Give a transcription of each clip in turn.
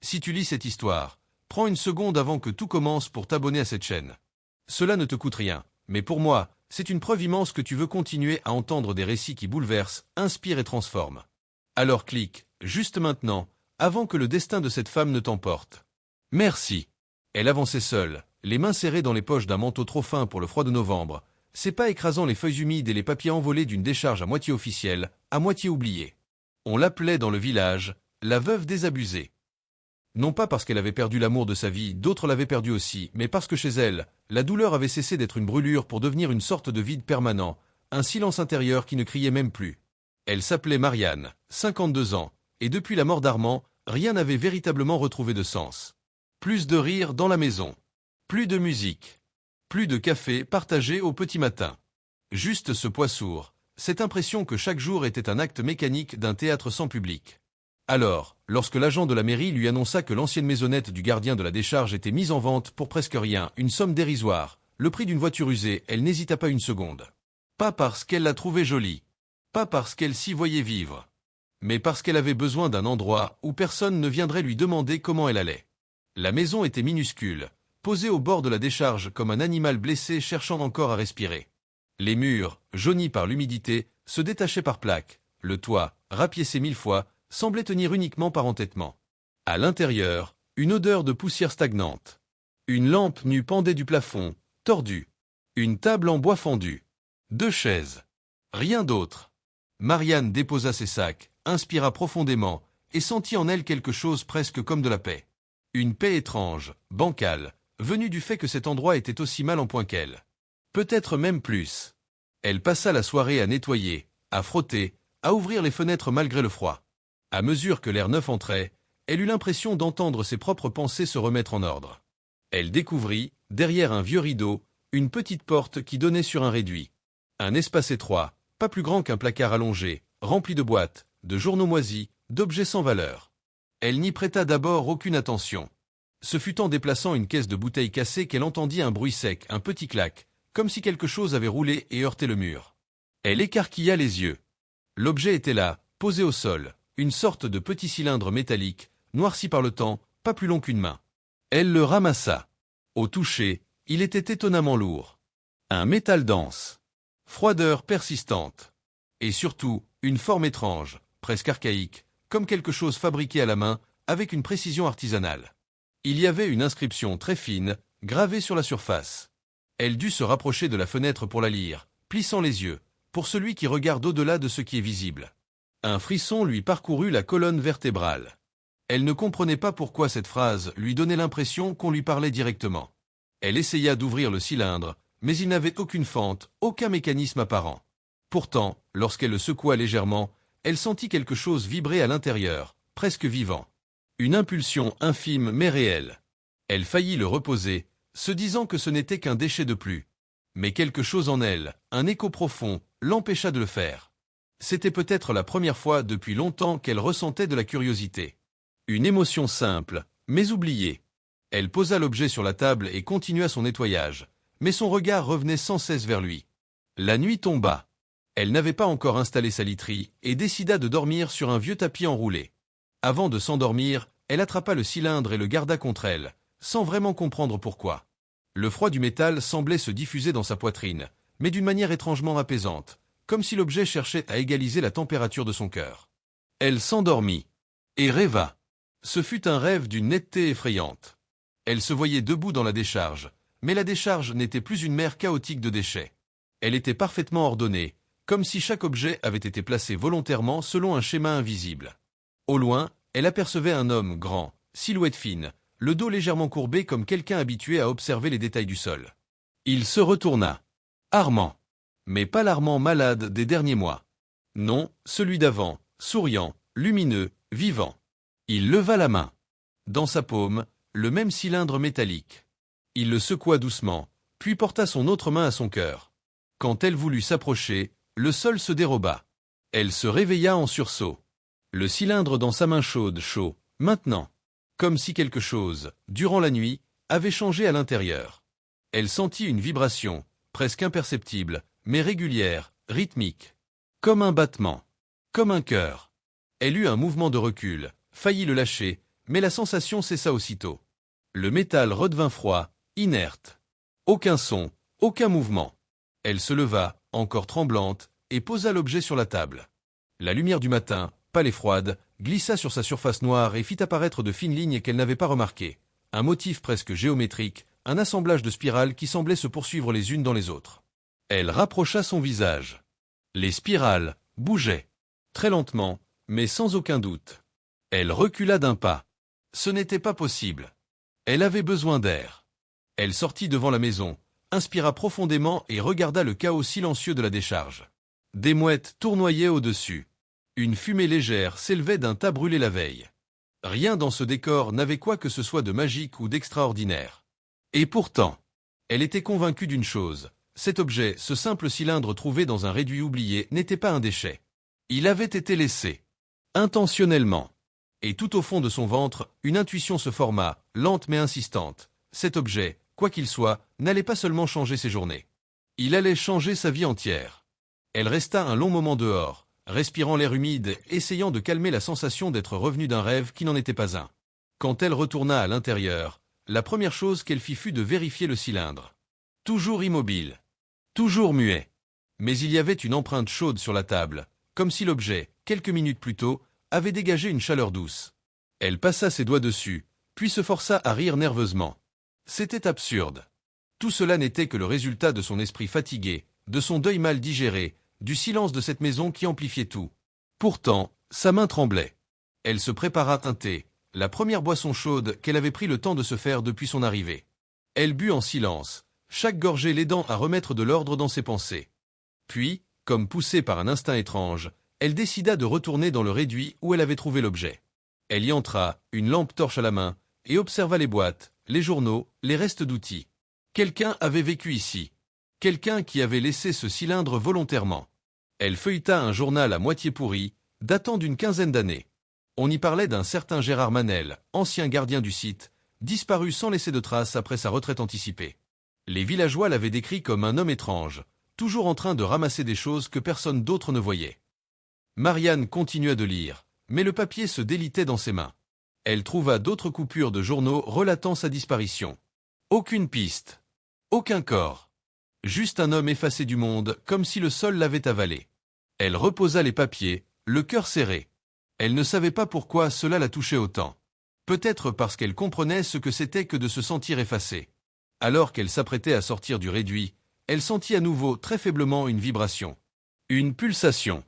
si tu lis cette histoire, prends une seconde avant que tout commence pour t'abonner à cette chaîne. Cela ne te coûte rien, mais pour moi, c'est une preuve immense que tu veux continuer à entendre des récits qui bouleversent, inspirent et transforment. Alors clique, juste maintenant, avant que le destin de cette femme ne t'emporte. Merci. Elle avançait seule, les mains serrées dans les poches d'un manteau trop fin pour le froid de novembre, ses pas écrasant les feuilles humides et les papiers envolés d'une décharge à moitié officielle, à moitié oubliée. On l'appelait dans le village, la veuve désabusée. Non pas parce qu'elle avait perdu l'amour de sa vie, d'autres l'avaient perdu aussi, mais parce que chez elle, la douleur avait cessé d'être une brûlure pour devenir une sorte de vide permanent, un silence intérieur qui ne criait même plus. Elle s'appelait Marianne, 52 ans, et depuis la mort d'Armand, rien n'avait véritablement retrouvé de sens. Plus de rire dans la maison. Plus de musique. Plus de café partagé au petit matin. Juste ce poids sourd, cette impression que chaque jour était un acte mécanique d'un théâtre sans public. Alors, lorsque l'agent de la mairie lui annonça que l'ancienne maisonnette du gardien de la décharge était mise en vente pour presque rien, une somme dérisoire, le prix d'une voiture usée, elle n'hésita pas une seconde. Pas parce qu'elle la trouvait jolie, pas parce qu'elle s'y voyait vivre, mais parce qu'elle avait besoin d'un endroit où personne ne viendrait lui demander comment elle allait. La maison était minuscule, posée au bord de la décharge comme un animal blessé cherchant encore à respirer. Les murs, jaunis par l'humidité, se détachaient par plaques, le toit, rapiécé 1000 fois, semblait tenir uniquement par entêtement. À l'intérieur, une odeur de poussière stagnante. Une lampe nue pendait du plafond, tordue. Une table en bois fendu. 2 chaises. Rien d'autre. Marianne déposa ses sacs, inspira profondément, et sentit en elle quelque chose presque comme de la paix. Une paix étrange, bancale, venue du fait que cet endroit était aussi mal en point qu'elle. Peut-être même plus. Elle passa la soirée à nettoyer, à frotter, à ouvrir les fenêtres malgré le froid. À mesure que l'air neuf entrait, elle eut l'impression d'entendre ses propres pensées se remettre en ordre. Elle découvrit, derrière un vieux rideau, une petite porte qui donnait sur un réduit. Un espace étroit, pas plus grand qu'un placard allongé, rempli de boîtes, de journaux moisis, d'objets sans valeur. Elle n'y prêta d'abord aucune attention. Ce fut en déplaçant une caisse de bouteilles cassées qu'elle entendit un bruit sec, un petit clac, comme si quelque chose avait roulé et heurté le mur. Elle écarquilla les yeux. L'objet était là, posé au sol. Une sorte de petit cylindre métallique, noirci par le temps, pas plus long qu'une main. Elle le ramassa. Au toucher, il était étonnamment lourd. Un métal dense. Froideur persistante. Et surtout, une forme étrange, presque archaïque, comme quelque chose fabriqué à la main, avec une précision artisanale. Il y avait une inscription très fine, gravée sur la surface. Elle dut se rapprocher de la fenêtre pour la lire, plissant les yeux, pour celui qui regarde au-delà de ce qui est visible. Un frisson lui parcourut la colonne vertébrale. Elle ne comprenait pas pourquoi cette phrase lui donnait l'impression qu'on lui parlait directement. Elle essaya d'ouvrir le cylindre, mais il n'avait aucune fente, aucun mécanisme apparent. Pourtant, lorsqu'elle le secoua légèrement, elle sentit quelque chose vibrer à l'intérieur, presque vivant. Une impulsion infime mais réelle. Elle faillit le reposer, se disant que ce n'était qu'un déchet de plus. Mais quelque chose en elle, un écho profond, l'empêcha de le faire. C'était peut-être la première fois depuis longtemps qu'elle ressentait de la curiosité. Une émotion simple, mais oubliée. Elle posa l'objet sur la table et continua son nettoyage, mais son regard revenait sans cesse vers lui. La nuit tomba. Elle n'avait pas encore installé sa literie et décida de dormir sur un vieux tapis enroulé. Avant de s'endormir, elle attrapa le cylindre et le garda contre elle, sans vraiment comprendre pourquoi. Le froid du métal semblait se diffuser dans sa poitrine, mais d'une manière étrangement apaisante, comme si l'objet cherchait à égaliser la température de son cœur. Elle s'endormit et rêva. Ce fut un rêve d'une netteté effrayante. Elle se voyait debout dans la décharge, mais la décharge n'était plus une mer chaotique de déchets. Elle était parfaitement ordonnée, comme si chaque objet avait été placé volontairement selon un schéma invisible. Au loin, elle apercevait un homme grand, silhouette fine, le dos légèrement courbé comme quelqu'un habitué à observer les détails du sol. Il se retourna. Armand. Mais pas l'Armand malade des derniers mois. Non, celui d'avant, souriant, lumineux, vivant. Il leva la main. Dans sa paume, le même cylindre métallique. Il le secoua doucement, puis porta son autre main à son cœur. Quand elle voulut s'approcher, le sol se déroba. Elle se réveilla en sursaut. Le cylindre dans sa main chaude, chaud, maintenant. Comme si quelque chose, durant la nuit, avait changé à l'intérieur. Elle sentit une vibration, presque imperceptible, mais régulière, rythmique. Comme un battement. Comme un cœur. Elle eut un mouvement de recul, faillit le lâcher, mais la sensation cessa aussitôt. Le métal redevint froid, inerte. Aucun son, aucun mouvement. Elle se leva, encore tremblante, et posa l'objet sur la table. La lumière du matin, pâle et froide, glissa sur sa surface noire et fit apparaître de fines lignes qu'elle n'avait pas remarquées. Un motif presque géométrique, un assemblage de spirales qui semblaient se poursuivre les unes dans les autres. Elle rapprocha son visage. Les spirales bougeaient. Très lentement, mais sans aucun doute. Elle recula d'un pas. Ce n'était pas possible. Elle avait besoin d'air. Elle sortit devant la maison, inspira profondément et regarda le chaos silencieux de la décharge. Des mouettes tournoyaient au-dessus. Une fumée légère s'élevait d'un tas brûlé la veille. Rien dans ce décor n'avait quoi que ce soit de magique ou d'extraordinaire. Et pourtant, elle était convaincue d'une chose. Cet objet, ce simple cylindre trouvé dans un réduit oublié, n'était pas un déchet. Il avait été laissé. Intentionnellement. Et tout au fond de son ventre, une intuition se forma, lente mais insistante. Cet objet, quoi qu'il soit, n'allait pas seulement changer ses journées. Il allait changer sa vie entière. Elle resta un long moment dehors, respirant l'air humide, essayant de calmer la sensation d'être revenue d'un rêve qui n'en était pas un. Quand elle retourna à l'intérieur, la première chose qu'elle fit fut de vérifier le cylindre. Toujours immobile. Toujours muet. Mais il y avait une empreinte chaude sur la table, comme si l'objet, quelques minutes plus tôt, avait dégagé une chaleur douce. Elle passa ses doigts dessus, puis se força à rire nerveusement. C'était absurde. Tout cela n'était que le résultat de son esprit fatigué, de son deuil mal digéré, du silence de cette maison qui amplifiait tout. Pourtant, sa main tremblait. Elle se prépara un thé, la première boisson chaude qu'elle avait pris le temps de se faire depuis son arrivée. Elle but en silence, chaque gorgée l'aidant à remettre de l'ordre dans ses pensées. Puis, comme poussée par un instinct étrange, elle décida de retourner dans le réduit où elle avait trouvé l'objet. Elle y entra, une lampe torche à la main, et observa les boîtes, les journaux, les restes d'outils. Quelqu'un avait vécu ici. Quelqu'un qui avait laissé ce cylindre volontairement. Elle feuilleta un journal à moitié pourri, datant d'une quinzaine d'années. On y parlait d'un certain Gérard Manel, ancien gardien du site, disparu sans laisser de traces après sa retraite anticipée. Les villageois l'avaient décrit comme un homme étrange, toujours en train de ramasser des choses que personne d'autre ne voyait. Marianne continua de lire, mais le papier se délitait dans ses mains. Elle trouva d'autres coupures de journaux relatant sa disparition. Aucune piste. Aucun corps. Juste un homme effacé du monde, comme si le sol l'avait avalé. Elle reposa les papiers, le cœur serré. Elle ne savait pas pourquoi cela la touchait autant. Peut-être parce qu'elle comprenait ce que c'était que de se sentir effacée. Alors qu'elle s'apprêtait à sortir du réduit, elle sentit à nouveau très faiblement une vibration. Une pulsation.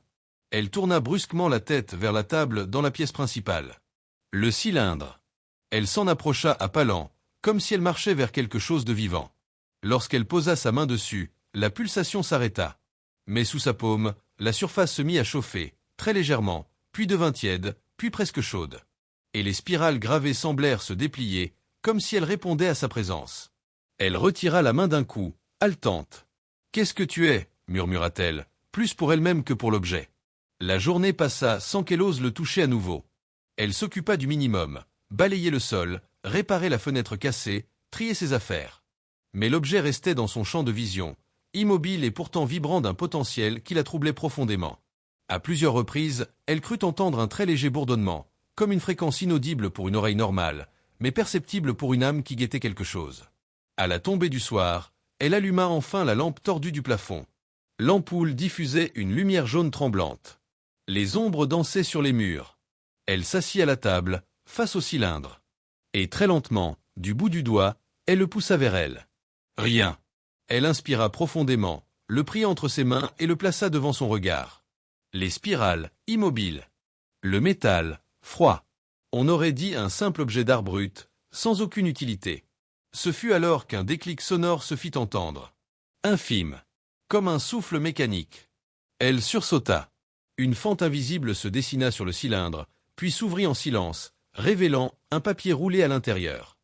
Elle tourna brusquement la tête vers la table dans la pièce principale. Le cylindre. Elle s'en approcha à pas lents, comme si elle marchait vers quelque chose de vivant. Lorsqu'elle posa sa main dessus, la pulsation s'arrêta. Mais sous sa paume, la surface se mit à chauffer, très légèrement, puis devint tiède, puis presque chaude. Et les spirales gravées semblèrent se déplier, comme si elles répondaient à sa présence. Elle retira la main d'un coup, haletante. « Qu'est-ce que tu es » murmura-t-elle, plus pour elle-même que pour l'objet. La journée passa sans qu'elle ose le toucher à nouveau. Elle s'occupa du minimum, balayer le sol, réparer la fenêtre cassée, trier ses affaires. Mais l'objet restait dans son champ de vision, immobile et pourtant vibrant d'un potentiel qui la troublait profondément. À plusieurs reprises, elle crut entendre un très léger bourdonnement, comme une fréquence inaudible pour une oreille normale, mais perceptible pour une âme qui guettait quelque chose. À la tombée du soir, elle alluma enfin la lampe tordue du plafond. L'ampoule diffusait une lumière jaune tremblante. Les ombres dansaient sur les murs. Elle s'assit à la table, face au cylindre. Et très lentement, du bout du doigt, elle le poussa vers elle. Rien. Elle inspira profondément, le prit entre ses mains et le plaça devant son regard. Les spirales, immobiles. Le métal, froid. On aurait dit un simple objet d'art brut, sans aucune utilité. Ce fut alors qu'un déclic sonore se fit entendre. Infime. Comme un souffle mécanique. Elle sursauta. Une fente invisible se dessina sur le cylindre, puis s'ouvrit en silence, révélant un papier roulé à l'intérieur.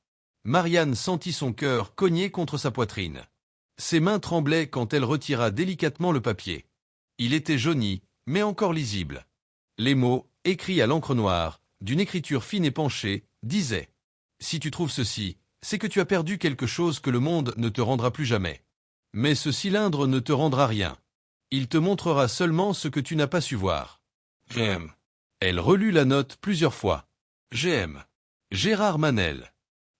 Marianne sentit son cœur cogner contre sa poitrine. Ses mains tremblaient quand elle retira délicatement le papier. Il était jauni, mais encore lisible. Les mots, écrits à l'encre noire, d'une écriture fine et penchée, disaient « Si tu trouves ceci, c'est que tu as perdu quelque chose que le monde ne te rendra plus jamais. Mais ce cylindre ne te rendra rien. Il te montrera seulement ce que tu n'as pas su voir. J'aime. » Elle relut la note plusieurs fois. J'aime. Gérard Manel.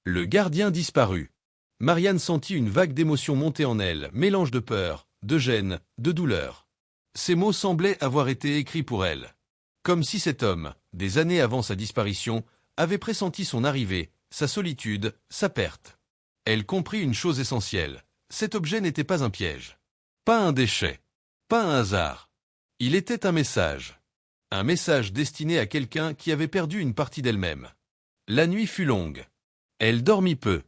Le gardien disparu. Marianne sentit une vague d'émotion monter en elle, mélange de peur, de gêne, de douleur. Ces mots semblaient avoir été écrits pour elle. Comme si cet homme, des années avant sa disparition, avait pressenti son arrivée, sa solitude, sa perte. Elle comprit une chose essentielle. Cet objet n'était pas un piège. Pas un déchet. Pas un hasard. Il était un message. Un message destiné à quelqu'un qui avait perdu une partie d'elle-même. La nuit fut longue. Elle dormit peu.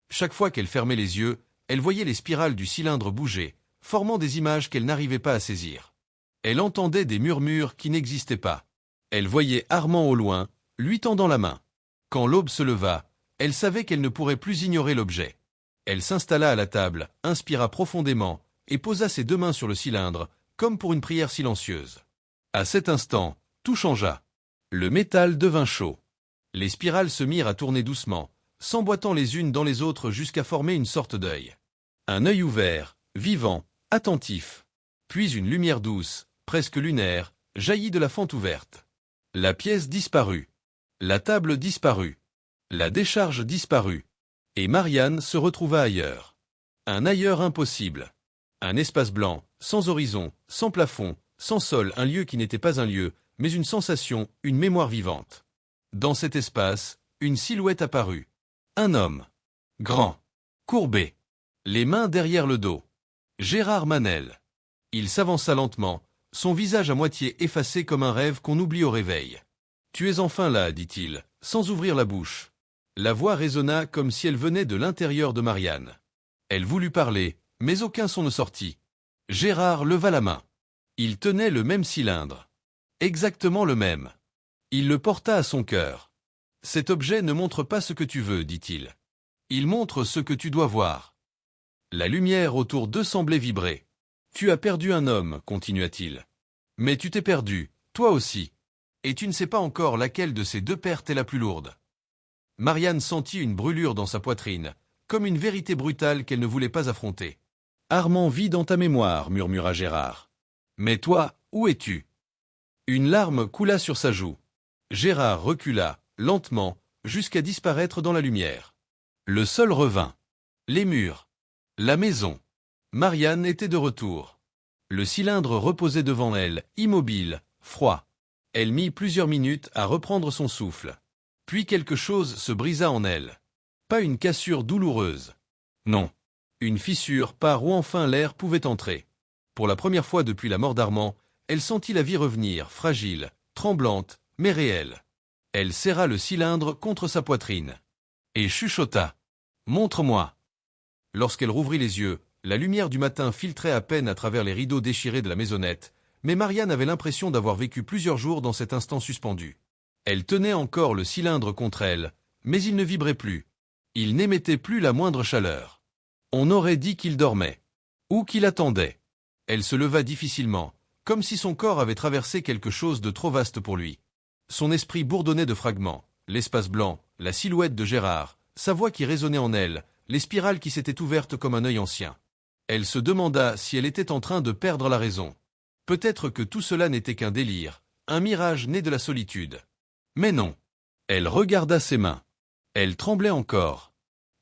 Chaque fois qu'elle fermait les yeux, elle voyait les spirales du cylindre bouger, formant des images qu'elle n'arrivait pas à saisir. Elle entendait des murmures qui n'existaient pas. Elle voyait Armand au loin, lui tendant la main. Quand l'aube se leva, elle savait qu'elle ne pourrait plus ignorer l'objet. Elle s'installa à la table, inspira profondément, et posa ses 2 mains sur le cylindre, comme pour une prière silencieuse. À cet instant, tout changea. Le métal devint chaud. Les spirales se mirent à tourner doucement, s'emboîtant les unes dans les autres jusqu'à former une sorte d'œil. Un œil ouvert, vivant, attentif. Puis une lumière douce, presque lunaire, jaillit de la fente ouverte. La pièce disparut. La table disparut. La décharge disparut. Et Marianne se retrouva ailleurs. Un ailleurs impossible. Un espace blanc, sans horizon, sans plafond, sans sol, un lieu qui n'était pas un lieu, mais une sensation, une mémoire vivante. Dans cet espace, une silhouette apparut. Un homme. Grand. Courbé. Les mains derrière le dos. Gérard Manel. Il s'avança lentement, son visage à moitié effacé comme un rêve qu'on oublie au réveil. « Tu es enfin là, dit-il, sans ouvrir la bouche. » La voix résonna comme si elle venait de l'intérieur de Marianne. Elle voulut parler, mais aucun son ne sortit. Gérard leva la main. Il tenait le même cylindre. Exactement le même. Il le porta à son cœur. « Cet objet ne montre pas ce que tu veux, dit-il. Il montre ce que tu dois voir. » La lumière autour d'eux semblait vibrer. « Tu as perdu un homme, continua-t-il. Mais tu t'es perdu, toi aussi. Et tu ne sais pas encore laquelle de ces 2 pertes est la plus lourde. » Marianne sentit une brûlure dans sa poitrine, comme une vérité brutale qu'elle ne voulait pas affronter. « Armand vit dans ta mémoire, murmura Gérard. Mais toi, où es-tu » Une larme coula sur sa joue. Gérard recula, lentement, jusqu'à disparaître dans la lumière. Le sol revint. Les murs. La maison. Marianne était de retour. Le cylindre reposait devant elle, immobile, froid. Elle mit plusieurs minutes à reprendre son souffle. Puis quelque chose se brisa en elle. Pas une cassure douloureuse. Non. Une fissure par où enfin l'air pouvait entrer. Pour la première fois depuis la mort d'Armand, elle sentit la vie revenir, fragile, tremblante, mais réelle. Elle serra le cylindre contre sa poitrine. Et chuchota. « Montre-moi » Lorsqu'elle rouvrit les yeux, la lumière du matin filtrait à peine à travers les rideaux déchirés de la maisonnette, mais Marianne avait l'impression d'avoir vécu plusieurs jours dans cet instant suspendu. Elle tenait encore le cylindre contre elle, mais il ne vibrait plus. Il n'émettait plus la moindre chaleur. On aurait dit qu'il dormait. Ou qu'il attendait. Elle se leva difficilement, comme si son corps avait traversé quelque chose de trop vaste pour lui. Son esprit bourdonnait de fragments, l'espace blanc, la silhouette de Gérard, sa voix qui résonnait en elle, les spirales qui s'étaient ouvertes comme un œil ancien. Elle se demanda si elle était en train de perdre la raison. Peut-être que tout cela n'était qu'un délire, un mirage né de la solitude. Mais non. Elle regarda ses mains. Elle tremblait encore.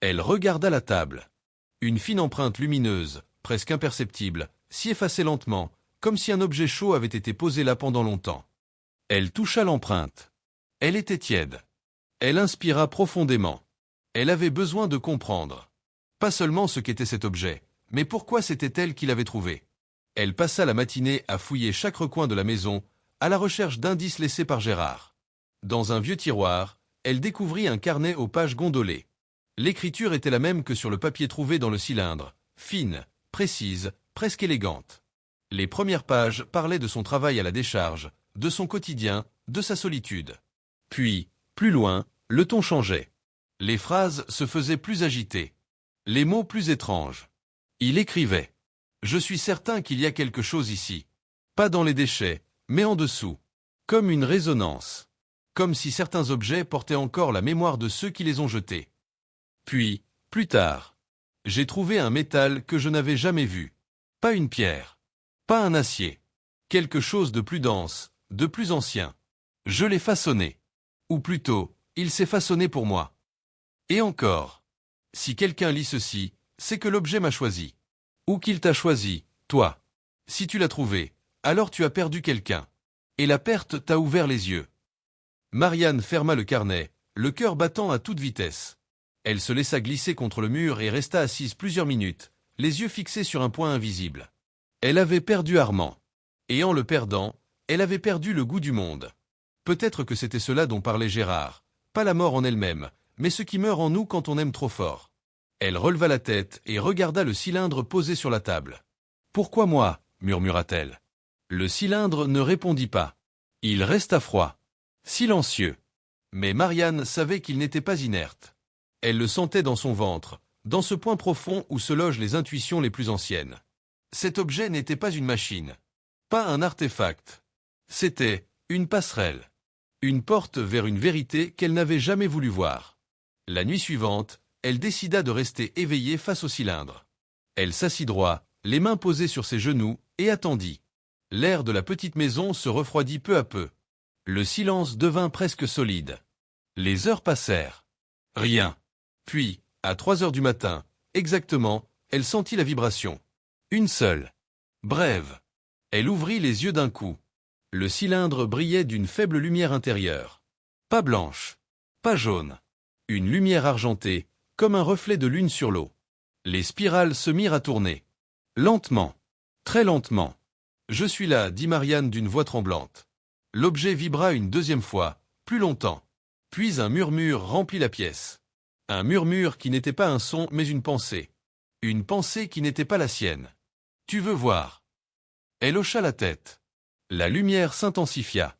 Elle regarda la table. Une fine empreinte lumineuse, presque imperceptible, s'y effaçait lentement, comme si un objet chaud avait été posé là pendant longtemps. Elle toucha l'empreinte. Elle était tiède. Elle inspira profondément. Elle avait besoin de comprendre. Pas seulement ce qu'était cet objet, mais pourquoi c'était elle qui l'avait trouvé. Elle passa la matinée à fouiller chaque recoin de la maison, à la recherche d'indices laissés par Gérard. Dans un vieux tiroir, elle découvrit un carnet aux pages gondolées. L'écriture était la même que sur le papier trouvé dans le cylindre, fine, précise, presque élégante. Les premières pages parlaient de son travail à la décharge, de son quotidien, de sa solitude. Puis, plus loin, le ton changeait. Les phrases se faisaient plus agitées. Les mots plus étranges. Il écrivait. « Je suis certain qu'il y a quelque chose ici. Pas dans les déchets, mais en dessous. Comme une résonance. Comme si certains objets portaient encore la mémoire de ceux qui les ont jetés. Puis, plus tard, j'ai trouvé un métal que je n'avais jamais vu. Pas une pierre. Pas un acier. Quelque chose de plus dense, de plus ancien. Je l'ai façonné. Ou plutôt, Il s'est façonné pour moi. Et encore. Si quelqu'un lit ceci, c'est que l'objet m'a choisi. Ou qu'il t'a choisi, toi. Si tu l'as trouvé, alors tu as perdu quelqu'un. Et la perte t'a ouvert les yeux. Marianne ferma le carnet, le cœur battant à toute vitesse. Elle se laissa glisser contre le mur et resta assise plusieurs minutes, les yeux fixés sur un point invisible. Elle avait perdu Armand. Et en le perdant, elle avait perdu le goût du monde. Peut-être que c'était cela dont parlait Gérard, pas la mort en elle-même, mais ce qui meurt en nous quand on aime trop fort. Elle releva la tête et regarda le cylindre posé sur la table. « Pourquoi moi » murmura-t-elle. Le cylindre ne répondit pas. Il resta froid, silencieux. Mais Marianne savait qu'il n'était pas inerte. Elle le sentait dans son ventre, dans ce point profond où se logent les intuitions les plus anciennes. Cet objet n'était pas une machine, pas un artefact. C'était une passerelle, une porte vers une vérité qu'elle n'avait jamais voulu voir. La nuit suivante, elle décida de rester éveillée face au cylindre. Elle s'assit droit, les mains posées sur ses genoux, et attendit. L'air de la petite maison se refroidit peu à peu. Le silence devint presque solide. Les heures passèrent. Rien. Puis, à 3 heures du matin, exactement, elle sentit la vibration. Une seule. Brève. Elle ouvrit les yeux d'un coup. Le cylindre brillait d'une faible lumière intérieure. Pas blanche. Pas jaune. Une lumière argentée, comme un reflet de lune sur l'eau. Les spirales se mirent à tourner. Lentement. Très lentement. « Je suis là » dit Marianne d'une voix tremblante. L'objet vibra une deuxième fois, plus longtemps. Puis un murmure remplit la pièce. Un murmure qui n'était pas un son mais une pensée. Une pensée qui n'était pas la sienne. « Tu veux voir ?» Elle hocha la tête. La lumière s'intensifia.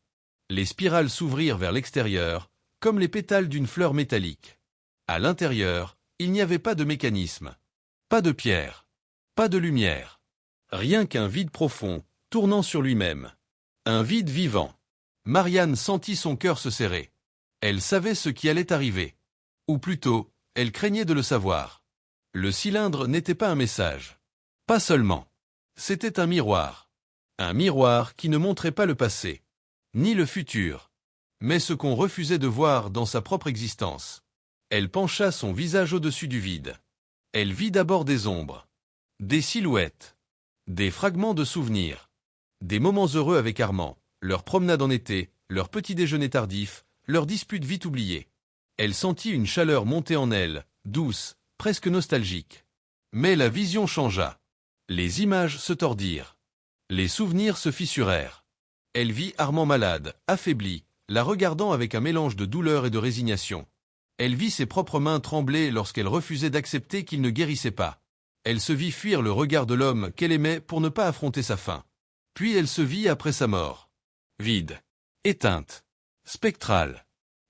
Les spirales s'ouvrirent vers l'extérieur, comme les pétales d'une fleur métallique. À l'intérieur, il n'y avait pas de mécanisme. Pas de pierre. Pas de lumière. Rien qu'un vide profond, tournant sur lui-même. Un vide vivant. Marianne sentit son cœur se serrer. Elle savait ce qui allait arriver. Ou plutôt, elle craignait de le savoir. Le cylindre n'était pas un message. Pas seulement. C'était un miroir. Un miroir qui ne montrait pas le passé, ni le futur, mais ce qu'on refusait de voir dans sa propre existence. Elle pencha son visage au-dessus du vide. Elle vit d'abord des ombres, des silhouettes, des fragments de souvenirs, des moments heureux avec Armand, leur promenade en été, leur petit déjeuner tardif, leur dispute vite oubliée. Elle sentit une chaleur monter en elle, douce, presque nostalgique. Mais la vision changea. Les images se tordirent. Les souvenirs se fissurèrent. Elle vit Armand malade, affaibli, la regardant avec un mélange de douleur et de résignation. Elle vit ses propres mains trembler lorsqu'elle refusait d'accepter qu'il ne guérissait pas. Elle se vit fuir le regard de l'homme qu'elle aimait pour ne pas affronter sa fin. Puis elle se vit après sa mort. Vide. Éteinte. Spectrale.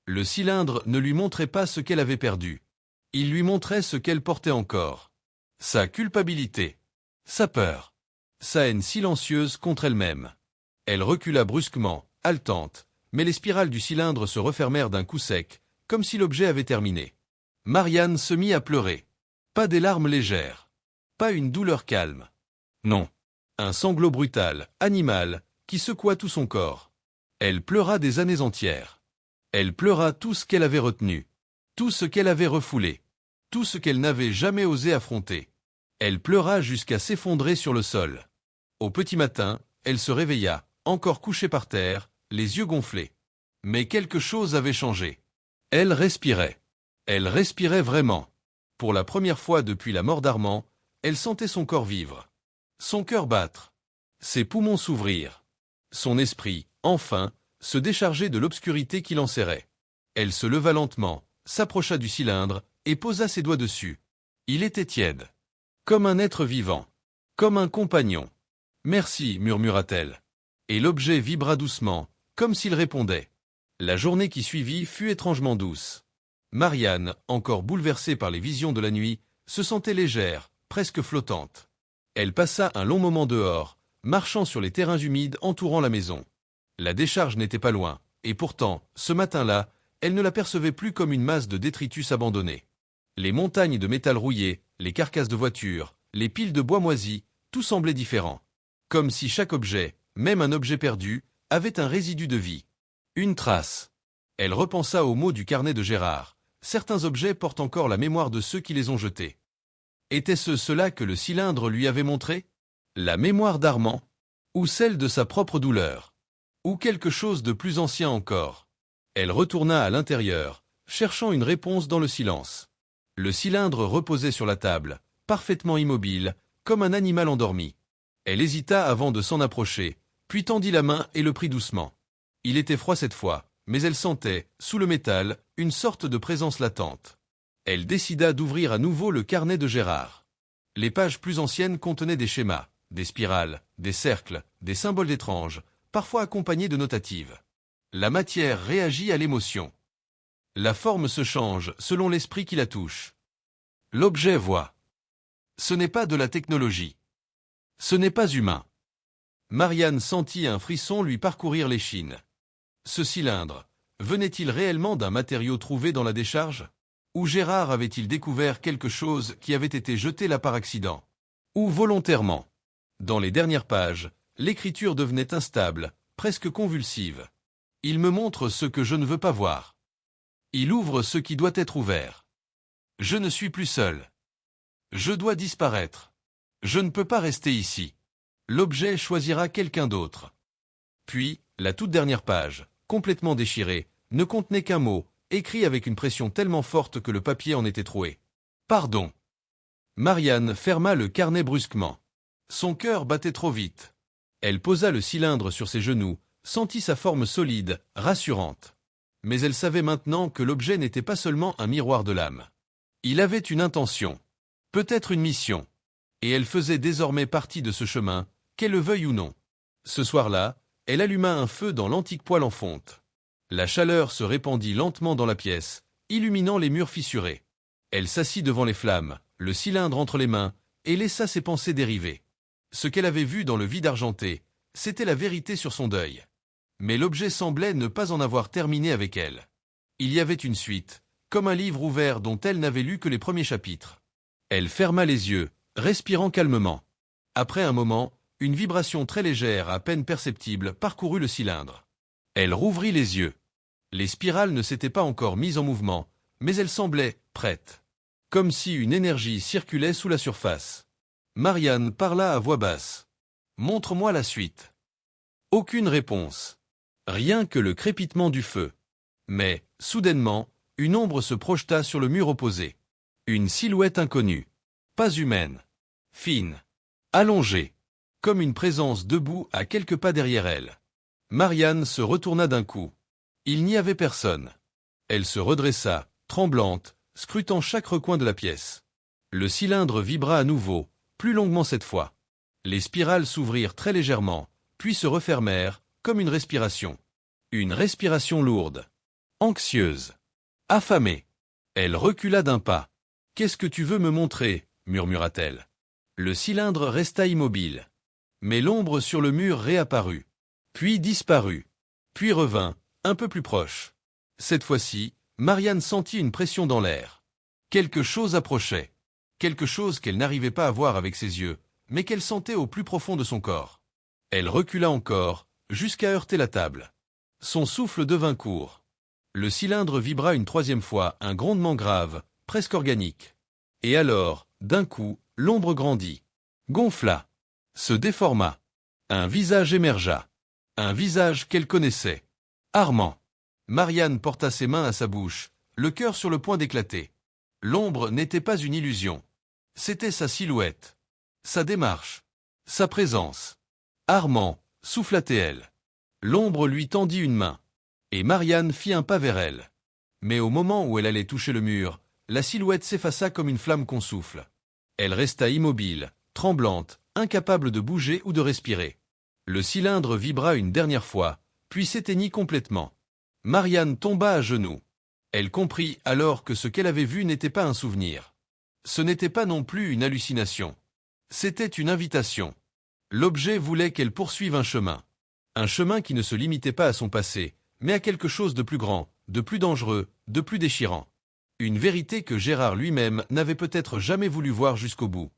Le cylindre ne lui montrait pas ce qu'elle avait perdu. Il lui montrait ce qu'elle portait encore. Sa culpabilité. Sa peur. Sa haine silencieuse contre elle-même. Elle recula brusquement, haletante, mais les spirales du cylindre se refermèrent d'un coup sec, comme si l'objet avait terminé. Marianne se mit à pleurer. Pas des larmes légères. Pas une douleur calme. Non. Un sanglot brutal, animal, qui secoua tout son corps. Elle pleura des années entières. Elle pleura tout ce qu'elle avait retenu. Tout ce qu'elle avait refoulé. Tout ce qu'elle n'avait jamais osé affronter. Elle pleura jusqu'à s'effondrer sur le sol. Au petit matin, elle se réveilla, encore couchée par terre, les yeux gonflés. Mais quelque chose avait changé. Elle respirait. Elle respirait vraiment. Pour la première fois depuis la mort d'Armand, elle sentait son corps vivre. Son cœur battre. Ses poumons s'ouvrir. Son esprit, enfin, se décharger de l'obscurité qui l'enserrait. Elle se leva lentement, s'approcha du cylindre, et posa ses doigts dessus. Il était tiède. Comme un être vivant. Comme un compagnon. « Merci » murmura-t-elle. Et l'objet vibra doucement, comme s'il répondait. La journée qui suivit fut étrangement douce. Marianne, encore bouleversée par les visions de la nuit, se sentait légère, presque flottante. Elle passa un long moment dehors, marchant sur les terrains humides entourant la maison. La décharge n'était pas loin, et pourtant, ce matin-là, elle ne l'apercevait plus comme une masse de détritus abandonnés. Les montagnes de métal rouillé, les carcasses de voitures, les piles de bois moisis, tout semblait différent. Comme si chaque objet, même un objet perdu, avait un résidu de vie. Une trace. Elle repensa aux mots du carnet de Gérard. Certains objets portent encore la mémoire de ceux qui les ont jetés. Était-ce cela que le cylindre lui avait montré? La mémoire d'Armand? Ou celle de sa propre douleur? Ou quelque chose de plus ancien encore? Elle retourna à l'intérieur, cherchant une réponse dans le silence. Le cylindre reposait sur la table, parfaitement immobile, comme un animal endormi. Elle hésita avant de s'en approcher, puis tendit la main et le prit doucement. Il était froid cette fois, mais elle sentait, sous le métal, une sorte de présence latente. Elle décida d'ouvrir à nouveau le carnet de Gérard. Les pages plus anciennes contenaient des schémas, des spirales, des cercles, des symboles étranges, parfois accompagnés de notatives. La matière réagit à l'émotion. La forme se change selon l'esprit qui la touche. L'objet voit. Ce n'est pas de la technologie. Ce n'est pas humain. Marianne sentit un frisson lui parcourir l'échine. Ce cylindre, venait-il réellement d'un matériau trouvé dans la décharge? Ou Gérard avait-il découvert quelque chose qui avait été jeté là par accident? Ou volontairement? Dans les dernières pages, l'écriture devenait instable, presque convulsive. Il me montre ce que je ne veux pas voir. Il ouvre ce qui doit être ouvert. Je ne suis plus seul. Je dois disparaître. Je ne peux pas rester ici. L'objet choisira quelqu'un d'autre. Puis, la toute dernière page, complètement déchirée, ne contenait qu'un mot, écrit avec une pression tellement forte que le papier en était troué. Pardon. Marianne ferma le carnet brusquement. Son cœur battait trop vite. Elle posa le cylindre sur ses genoux, sentit sa forme solide, rassurante. Mais elle savait maintenant que l'objet n'était pas seulement un miroir de l'âme. Il avait une intention, peut-être une mission, et elle faisait désormais partie de ce chemin, qu'elle le veuille ou non. Ce soir-là, elle alluma un feu dans l'antique poêle en fonte. La chaleur se répandit lentement dans la pièce, illuminant les murs fissurés. Elle s'assit devant les flammes, le cylindre entre les mains, et laissa ses pensées dériver. Ce qu'elle avait vu dans le vide argenté, c'était la vérité sur son deuil. Mais l'objet semblait ne pas en avoir terminé avec elle. Il y avait une suite, comme un livre ouvert dont elle n'avait lu que les premiers chapitres. Elle ferma les yeux, respirant calmement. Après un moment, une vibration très légère, à peine perceptible, parcourut le cylindre. Elle rouvrit les yeux. Les spirales ne s'étaient pas encore mises en mouvement, mais elles semblaient prêtes. Comme si une énergie circulait sous la surface. Marianne parla à voix basse. « Montre-moi la suite. » Aucune réponse. Rien que le crépitement du feu. Mais, soudainement, une ombre se projeta sur le mur opposé. Une silhouette inconnue. Pas humaine. Fine. Allongée. Comme une présence debout à quelques pas derrière elle. Marianne se retourna d'un coup. Il n'y avait personne. Elle se redressa, tremblante, scrutant chaque recoin de la pièce. Le cylindre vibra à nouveau, plus longuement cette fois. Les spirales s'ouvrirent très légèrement, puis se refermèrent, comme une respiration. Une respiration lourde. Anxieuse. Affamée. Elle recula d'un pas. « Qu'est-ce que tu veux me montrer » murmura-t-elle. Le cylindre resta immobile. Mais l'ombre sur le mur réapparut. Puis disparut. Puis revint, un peu plus proche. Cette fois-ci, Marianne sentit une pression dans l'air. Quelque chose approchait. Quelque chose qu'elle n'arrivait pas à voir avec ses yeux, mais qu'elle sentait au plus profond de son corps. Elle recula encore, jusqu'à heurter la table. Son souffle devint court. Le cylindre vibra une troisième fois, un grondement grave, presque organique. Et alors, d'un coup, l'ombre grandit, gonfla, se déforma. Un visage émergea. Un visage qu'elle connaissait. Armand. Marianne porta ses mains à sa bouche, le cœur sur le point d'éclater. L'ombre n'était pas une illusion. C'était sa silhouette. Sa démarche. Sa présence. Armand, souffla-t-elle. L'ombre lui tendit une main. Et Marianne fit un pas vers elle. Mais au moment où elle allait toucher le mur, la silhouette s'effaça comme une flamme qu'on souffle. Elle resta immobile, tremblante, incapable de bouger ou de respirer. Le cylindre vibra une dernière fois, puis s'éteignit complètement. Marianne tomba à genoux. Elle comprit alors que ce qu'elle avait vu n'était pas un souvenir. Ce n'était pas non plus une hallucination. C'était une invitation. L'objet voulait qu'elle poursuive un chemin. Un chemin qui ne se limitait pas à son passé, mais à quelque chose de plus grand, de plus dangereux, de plus déchirant. Une vérité que Gérard lui-même n'avait peut-être jamais voulu voir jusqu'au bout.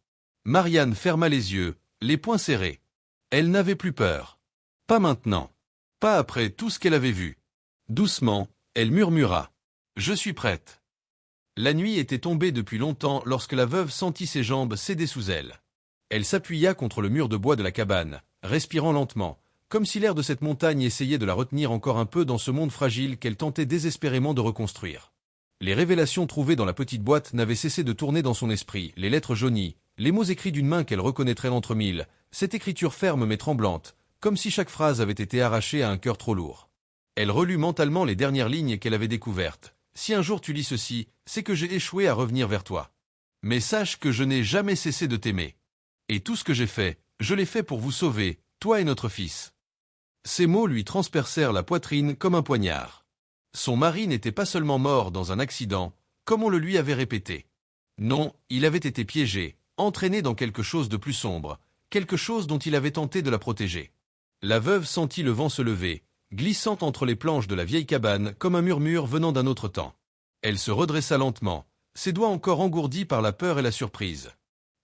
Marianne ferma les yeux, les poings serrés. Elle n'avait plus peur. Pas maintenant. Pas après tout ce qu'elle avait vu. Doucement, Elle murmura. Je suis prête. La nuit était tombée depuis longtemps lorsque la veuve sentit ses jambes céder sous elle. Elle s'appuya contre le mur de bois de la cabane, respirant lentement, comme si l'air de cette montagne essayait de la retenir encore un peu dans ce monde fragile qu'elle tentait désespérément de reconstruire. Les révélations trouvées dans la petite boîte n'avaient cessé de tourner dans son esprit, les lettres jaunies, les mots écrits d'une main qu'elle reconnaîtrait entre mille, cette écriture ferme mais tremblante, comme si chaque phrase avait été arrachée à un cœur trop lourd. Elle relut mentalement les dernières lignes qu'elle avait découvertes. Si un jour tu lis ceci, c'est que j'ai échoué à revenir vers toi. Mais sache que je n'ai jamais cessé de t'aimer. Et tout ce que j'ai fait, je l'ai fait pour vous sauver, toi et notre fils. Ces mots lui transpercèrent la poitrine comme un poignard. Son mari n'était pas seulement mort dans un accident, comme on le lui avait répété. Non, il avait été piégé, entraîné dans quelque chose de plus sombre, quelque chose dont il avait tenté de la protéger. La veuve sentit le vent se lever, glissant entre les planches de la vieille cabane comme un murmure venant d'un autre temps. Elle se redressa lentement, ses doigts encore engourdis par la peur et la surprise.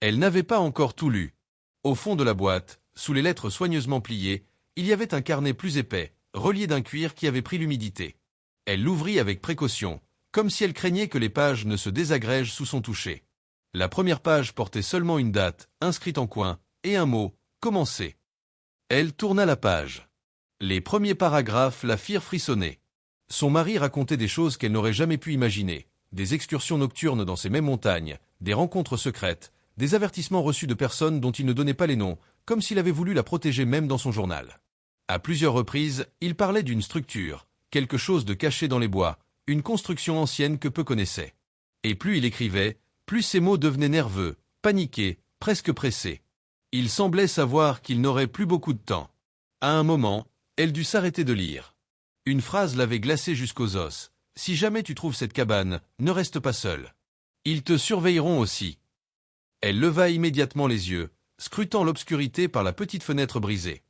Elle n'avait pas encore tout lu. Au fond de la boîte, sous les lettres soigneusement pliées, il y avait un carnet plus épais, relié d'un cuir qui avait pris l'humidité. Elle l'ouvrit avec précaution, comme si elle craignait que les pages ne se désagrègent sous son toucher. La première page portait seulement une date, inscrite en coin, et un mot, commencer. Elle tourna la page. Les premiers paragraphes la firent frissonner. Son mari racontait des choses qu'elle n'aurait jamais pu imaginer, des excursions nocturnes dans ces mêmes montagnes, des rencontres secrètes, des avertissements reçus de personnes dont il ne donnait pas les noms, comme s'il avait voulu la protéger même dans son journal. À plusieurs reprises, il parlait d'une structure, quelque chose de caché dans les bois, une construction ancienne que peu connaissaient. Et plus il écrivait, plus ses mots devenaient nerveux, paniqués, presque pressés. Il semblait savoir qu'il n'aurait plus beaucoup de temps. À un moment, elle dut s'arrêter de lire. Une phrase l'avait glacée jusqu'aux os. « Si jamais tu trouves cette cabane, ne reste pas seul. Ils te surveilleront aussi. » Elle leva immédiatement les yeux, scrutant l'obscurité par la petite fenêtre brisée.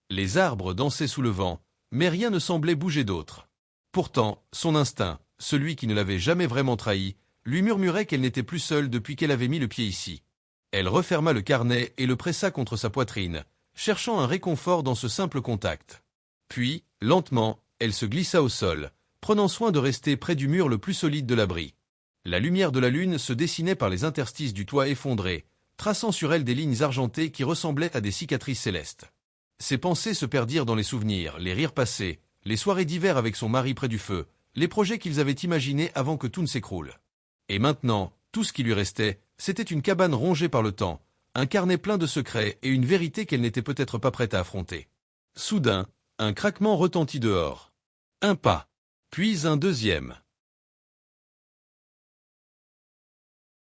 Les arbres dansaient sous le vent, mais rien ne semblait bouger d'autre. Pourtant, son instinct, celui qui ne l'avait jamais vraiment trahi, lui murmurait qu'elle n'était plus seule depuis qu'elle avait mis le pied ici. Elle referma le carnet et le pressa contre sa poitrine, cherchant un réconfort dans ce simple contact. Puis, lentement, elle se glissa au sol, prenant soin de rester près du mur le plus solide de l'abri. La lumière de la lune se dessinait par les interstices du toit effondré, traçant sur elle des lignes argentées qui ressemblaient à des cicatrices célestes. Ses pensées se perdirent dans les souvenirs, les rires passés, les soirées d'hiver avec son mari près du feu, les projets qu'ils avaient imaginés avant que tout ne s'écroule. Et maintenant, tout ce qui lui restait, c'était une cabane rongée par le temps, un carnet plein de secrets et une vérité qu'elle n'était peut-être pas prête à affronter. Soudain, un craquement retentit dehors. Un pas. Puis un deuxième.